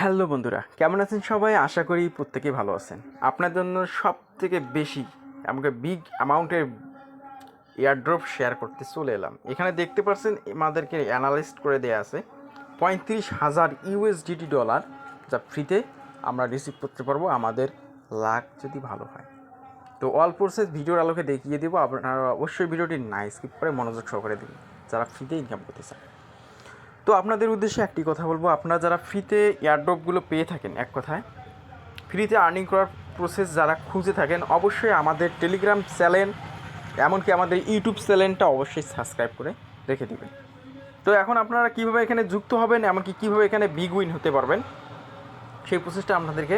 Hello বন্ধুরা, কেমন আছেন সবাই? আশা করি প্রত্যেকেই ভালো আছেন। আপনার জন্য সব থেকে বেশি আমাকে বিগ অ্যামাউন্টের এয়ারড্রপ শেয়ার করতে চলে এলাম। এখানে দেখতে পাচ্ছেন আমাদেরকে অ্যানালিস্ট করে দেওয়া আছে 35,000 ইউএসডিটি ডলার, যা ফ্রিতে আমরা রিসিভ করতে পারবো আমাদের লাক যদি ভালো হয়। তো অল প্রসেস ভিডিওর আলোকে দেখিয়ে দেবো। আপনারা অবশ্যই ভিডিওটি না স্কিপ করে মনোযোগ সহকারে দেবেন যারা ফ্রিতে ইনকাম করতে চান। তো আপনাদের উদ্দেশ্যে একটি কথা বলবো, আপনারা যারা ফ্রিতে এয়ারড্রপগুলো পেয়ে থাকেন, এক কথায় ফ্রিতে আর্নিং করার প্রসেস যারা খুঁজে থাকেন, অবশ্যই আমাদের টেলিগ্রাম চ্যানেল এমনকি আমাদের ইউটিউব চ্যানেলটা অবশ্যই সাবস্ক্রাইব করে রেখে দেবেন। তো এখন আপনারা কীভাবে এখানে যুক্ত হবেন, এমনকি কীভাবে এখানে বিগ উইন হতে পারবেন, সেই প্রসেসটা আপনাদেরকে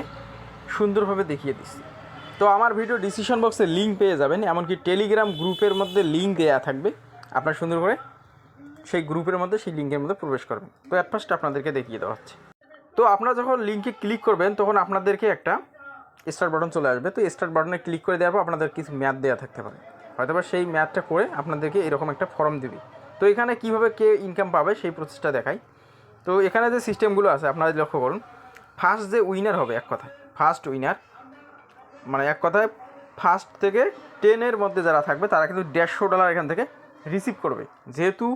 সুন্দরভাবে দেখিয়ে দিচ্ছি। তো আমার ভিডিও ডিসক্রিপশন বক্সে লিঙ্ক পেয়ে যাবেন, এমনকি টেলিগ্রাম গ্রুপের মধ্যে লিঙ্ক দেওয়া থাকবে। আপনারা সুন্দর করে সেই গ্রুপের মধ্যে, সেই লিঙ্কের মধ্যে প্রবেশ করবেন। তো অ্যাট ফার্স্ট আপনাদেরকে দেখিয়ে দেওয়া হচ্ছে। তো আপনারা যখন লিঙ্কে ক্লিক করবেন তখন আপনাদেরকে একটা স্টার্ট বাটন চলে আসবে। তো স্টার্ট বাটনে ক্লিক করে দেওয়ার পর আপনাদের কিছু ম্যাথ দেওয়া থাকতে পারে, হয়তো বা সেই ম্যাথটা করে আপনাদেরকে এরকম একটা ফর্ম দেবে। তো এখানে কীভাবে কে ইনকাম পাবে সেই প্রসেসটা দেখাই। তো এখানে যে সিস্টেমগুলো আছে আপনারা লক্ষ্য করুন। ফার্স্ট যে উইনার হবে, এক কথায় ফার্স্ট উইনার মানে এক কথায় ফার্স্ট থেকে 10-এর মধ্যে যারা থাকবে তারা কিন্তু $150 এখান থেকে রিসিভ করবে। যেহেতু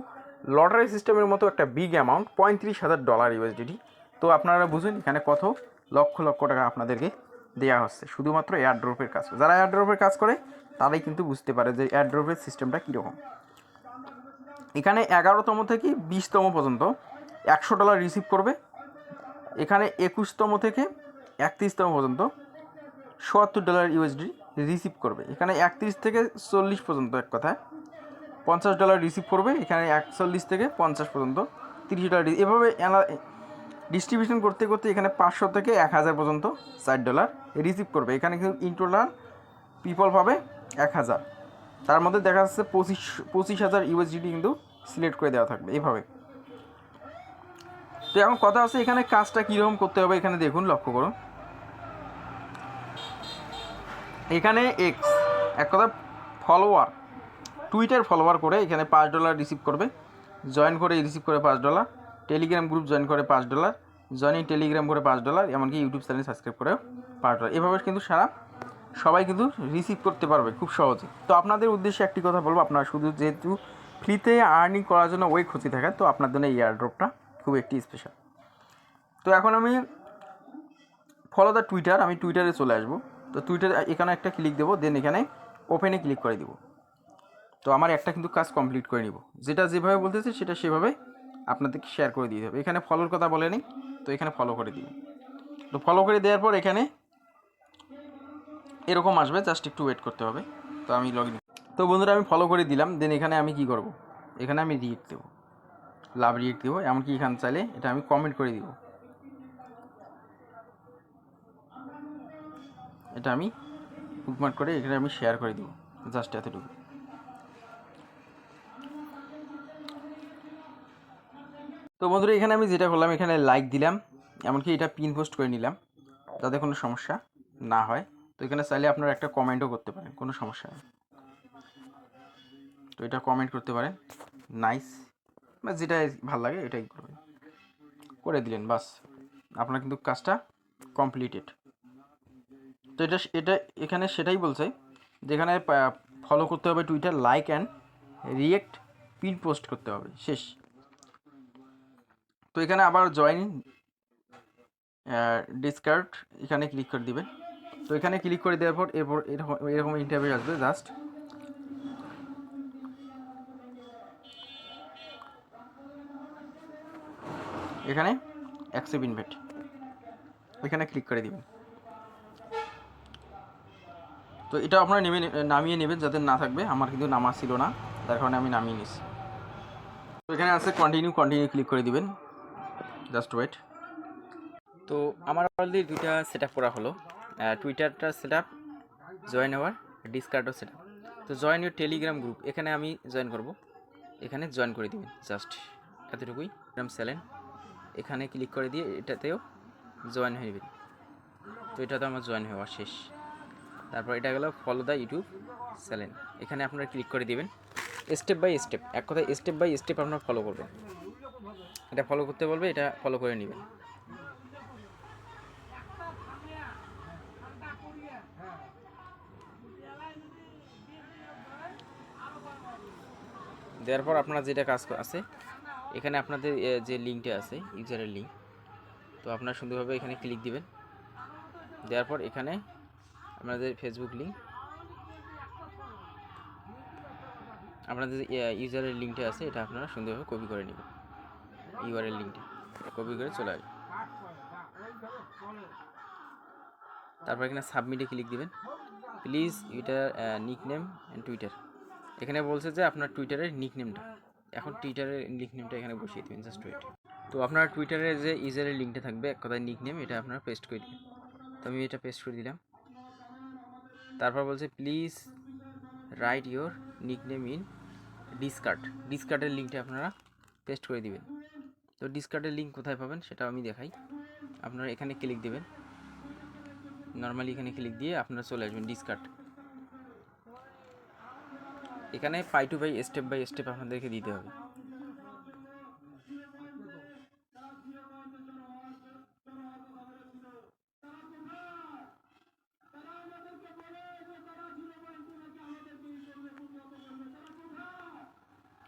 লটারি সিস্টেমের মতো একটা বিগ অ্যামাউন্ট, $35,000 ইউএসডিটি। তো আপনারা বুঝুন এখানে কত লক্ষ লক্ষ টাকা আপনাদেরকে দেওয়া হচ্ছে শুধুমাত্র এয়ারড্রপের কাজ। যারা এয়ারড্রপের কাজ করে তারাই কিন্তু বুঝতে পারে যে এয়ারড্রপের সিস্টেমটা কীরকম। এখানে 11তম থেকে 20তম পর্যন্ত $100 রিসিভ করবে। এখানে 21তম থেকে 31তম পর্যন্ত $77 ইউএসডি রিসিভ করবে। এখানে 31 থেকে 40 পর্যন্ত এক কথায় $50 রিসিভ করবে। এখানে 41 থেকে 50 পর্যন্ত $30। এভাবে ডিস্ট্রিবিউশন করতে করতে এখানে 500 থেকে 1000 পর্যন্ত $60 রিসিভ করবে। এখানে কিন্তু ইন টোটাল পিপল পাবে 1000। তার মধ্যে দেখা যাচ্ছে 25,000 ইউএসডিটি কিন্তু সিলেক্ট করে দেওয়া থাকবে এইভাবে। তো এখন কথা আছে এখানে কাজটা কীরকম করতে হবে। এখানে দেখুন, লক্ষ্য করুন, এখানে এক্স এক কথা ফলোয়ার, টুইটার ফলোয়ার করে এখানে $5 রিসিভ করবে। জয়েন করে রিসিভ করে $5, টেলিগ্রাম গ্রুপ জয়েন করে $5, জয়েনিং টেলিগ্রাম করে $5, এমনকি ইউটিউব চ্যানেল সাবস্ক্রাইব করে $5। এভাবে কিন্তু সবাই কিন্তু রিসিভ করতে পারবে খুব সহজে। তো আপনাদের উদ্দেশ্যে একটি কথা বলবো, আপনারা শুধু যেহেতু ফ্রিতে আর্নিং করার জন্য ওই খুঁজে থাকেন, তো আপনার জন্য এই এয়ারড্রপটা খুব একটি স্পেশাল। তো এখন আমি ফলো দ্য টুইটার, আমি টুইটারে চলে আসবো। তো টুইটার এখানে একটা ক্লিক দেবো, দেন এখানে ওপেনে ক্লিক করে দেবো। তো আমার একটা কিন্তু কাজ কমপ্লিট করে নিব, যেটা যেভাবে বলতেছে সেটা সেভাবে আপনাদেরকে শেয়ার করে দিতে হবে। এখানে ফলোর কথা বলে নিই, তো এখানে ফলো করে দিব। তো ফলো করে দেওয়ার পর এখানে এরকম আসবে, জাস্ট একটু ওয়েট করতে হবে। তো আমি লগ ইন। তো বন্ধুরা আমি ফলো করে দিলাম। দেন এখানে আমি কি করব, এখানে আমি রিয়েক্ট দেবো, লাভ রিয়েক্ট দেবো। এমনকি এখানে চাইলে এটা আমি কমেন্ট করে দিব, এটা আমি বুকমার্ক করে এখানে আমি শেয়ার করে দিব, জাস্ট এতটুকু। তো বন্ধুরা এখানে আমি যেটা করলাম, এখানে লাইক দিলাম, এমনকি এটা পিন পোস্ট করে নিলাম যাতে কোনো সমস্যা না হয়। তো এখানে চাইলে আপনারা একটা কমেন্টও করতে পারেন, কোনো সমস্যা নেই। তো এটা কমেন্ট করতে পারেন, নাইস বা যেটা ভালো লাগে এটাই করবেন, করে দিলেন, বাস আপনার কিন্তু কাজটা কমপ্লিটেড। তো এটা এখানে সেটাই বলছে যেখানে ফলো করতে হবে Twitter, like and react, pin post করতে হবে, শেষ। তো এখানে আবার জয়েন ডিসকার্ড এখানে ক্লিক করে দিবেন। তো এখানে ক্লিক করে দেওয়ার পর এরপর এরকম ইন্টারভিউ আসবে, জাস্ট এখানে অ্যাকসেপ্ট ইনভাইট এখানে ক্লিক করে দিবেন। তো এটা আপনারা নামিয়ে নেবেন, যাদের না থাকবে। আমার কিন্তু নামা ছিল না, তার কারণে আমি নামিয়ে নিচ্ছি। তো এখানে আছে কন্টিনিউ ক্লিক করে দিবেন, জাস্ট ওয়েট। তো আমার অলরেডি দুইটা সেট আপ করা হলো, টুইটারটা সেট আপ, জয়েন আওয়ার ডিসকার্ডও সেট আপ। তো জয়েন ইউর টেলিগ্রাম গ্রুপ, এখানে আমি জয়েন করব, এখানে জয়েন করে দিবেন, জাস্ট এতটুকুই। টেলিগ্রাম চ্যানেল এখানে ক্লিক করে দিয়ে এটাতেও জয়েন হয়ে যাবেন। তো এটাতে আমার জয়েন হওয়া শেষ। তারপর এটা গেল ফলো দ্য ইউটিউব চ্যানেল, এখানে আপনারা ক্লিক করে দিবেন। স্টেপ বাই স্টেপ, এক কথায় স্টেপ বাই স্টেপ আপনারা ফলো করবেন। এটা ফলো করতে বলবে, এটা ফলো করে নেবেন। দেওয়ার পর আপনার যেটা কাজ আছে এখানে আপনাদের যে লিঙ্কটা আছে ইউজারের লিঙ্ক, তো আপনারা সুন্দরভাবে এখানে ক্লিক দিবেন। দেওয়ার পর এখানে আপনাদের ফেসবুক লিঙ্ক, আপনাদের ইউজারের লিঙ্কটা আছে এটা আপনারা সুন্দরভাবে কপি করে নেবেন। ইউআরএল লিঙ্কটা কপি করে চলে আসবে। তারপর এখানে সাবমিটে ক্লিক দিবেন। প্লিজ এটা নিকনেম অ্যান্ড টুইটার, এখানে বলছে যে আপনার টুইটারের নিকনেমটা, এখন টুইটারের নিকনেমটা এখানে বসিয়ে দেবেন, জাস্ট ওয়েট। তো আপনার টুইটারের যে ইউজারের লিঙ্কটা থাকবে এক কথায় নিকনেম, এটা আপনারা পেস্ট করে দিবেন। তো আমি এটা পেস্ট করে দিলাম। তারপর বলছে please write your nickname in Discord, ডিসকার্ডের লিঙ্কটা আপনারা পেস্ট করে দিবেন। তো ডিসকার্ডের লিঙ্ক কোথায় পাবেন সেটা আমি দেখাই। আপনারা এখানে ক্লিক দেবেন, নর্মালি এখানে ক্লিক দিয়ে আপনারা চলে আসবেন ডিসকার্ড। এখানে পাই টু পাই স্টেপ বাই স্টেপ আপনাদেরকে দিতে হবে।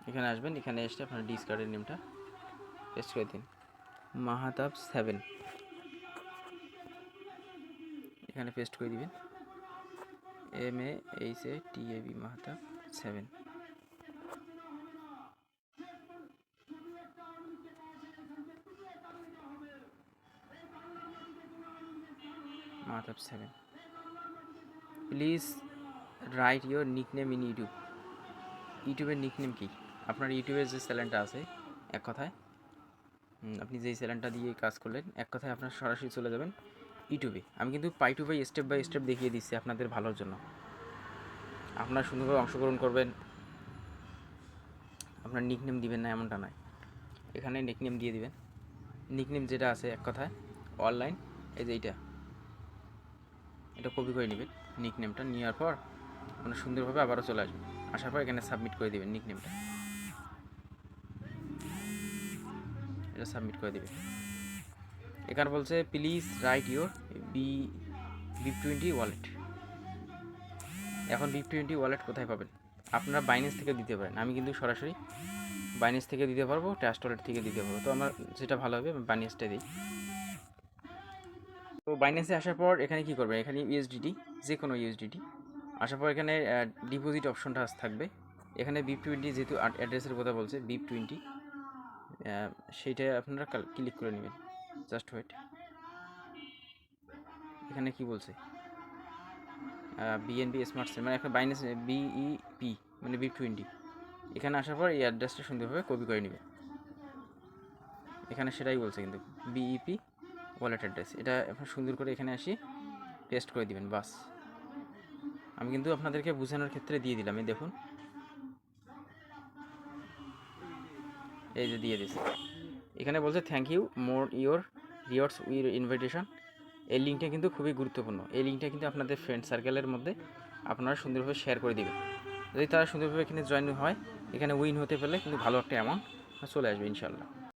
এখানে আসবেন, এখানে এসে আপনার ডিসকার্ডের নেমটা পেস্ট করে দিন, মাহাতাব 7 এখানে পেস্ট করে দিবেন, MAHATAB Mahtab 7। Mahtab 7, please write your nickname in YouTube. ইউটিউবের নিকনেম কি? আপনার ইউটিউবের যে চ্যানেলটা আছে, এক কথায় আপনি যেই চ্যানেলটা দিয়ে কাজ করলেন, এক কথায় আপনার সরাসরি চলে যাবেন ইউটিউবে। আমি কিন্তু পাই টু পাই স্টেপ বাই স্টেপ দেখিয়ে দিচ্ছি আপনাদের ভালোর জন্য। আপনারা সুন্দরভাবে অংশগ্রহণ করবেন, আপনার নিকনেম দিবেন না এমনটা নয়, এখানে নিকনেম দিয়ে দিবেন। নিকনেম যেটা আছে এক কথায় অনলাইন, এই যে এটা কপি করে নেবেন নিকনেমটা, নেওয়ার পর আপনার সুন্দরভাবে আবারও চলে আসবেন। আসার পর এখানে সাবমিট করে দেবেন নিকনেমটা, এটা সাবমিট করে দেবেন। এখানে বলছে please right your BIP20 wallet. এখন BIP20 ওয়ালেট কোথায় পাবেন? আপনারা বাইন্যান্স থেকে দিতে পারেন, আমি কিন্তু সরাসরি বাইন্যান্স থেকে দিতে পারবো, ট্রাস্ট ওয়ালেট থেকে দিতে পারবো। তো আমার যেটা ভালো হবে আমি বাইন্যান্সটা দিই। তো বাইন্যান্সে আসার পর এখানে কি করবেন, এখানে ইউএসডিটি, যে কোনো ইউএসডিটি আসার পর এখানে ডিপোজিট অপশনটা থাকবে। এখানে BIP20 যেহেতু অ্যাড্রেসের কথা বলছে, BIP20 সেইটা আপনারা ক্লিক করে নেবেন, জাস্ট ওয়েট। এখানে কি বলছে BNB স্মার্ট চেইন, মানে একটা বাইন্যান্স BEP মানে BIP20। এখানে আসার পর এই অ্যাড্রেসটা সুন্দরভাবে কপি করে নেবেন। এখানে সেটাই বলছে কিন্তু BEP ওয়ালেট অ্যাড্রেস, এটা আপনার সুন্দর করে এখানে আসি পেস্ট করে দিবেন, বাস। আমি কিন্তু আপনাদেরকে বোঝানোর ক্ষেত্রে দিয়ে দিলাম, এই দেখুন, এই যে দিয়ে দিয়েছি। এখানে বলছে thank you more your rewards we're invitation. এই লিঙ্কটা কিন্তু খুবই গুরুত্বপূর্ণ, এই লিঙ্কটা কিন্তু আপনাদের ফ্রেন্ড সার্কেলের মধ্যে আপনারা সুন্দরভাবে শেয়ার করে দিবেন। যদি তারা সুন্দরভাবে এখানে জয়েন হয়, এখানে উইন হতে পারলে কিন্তু ভালো একটা অ্যামাউন্ট চলে আসবে ইনশাল্লাহ।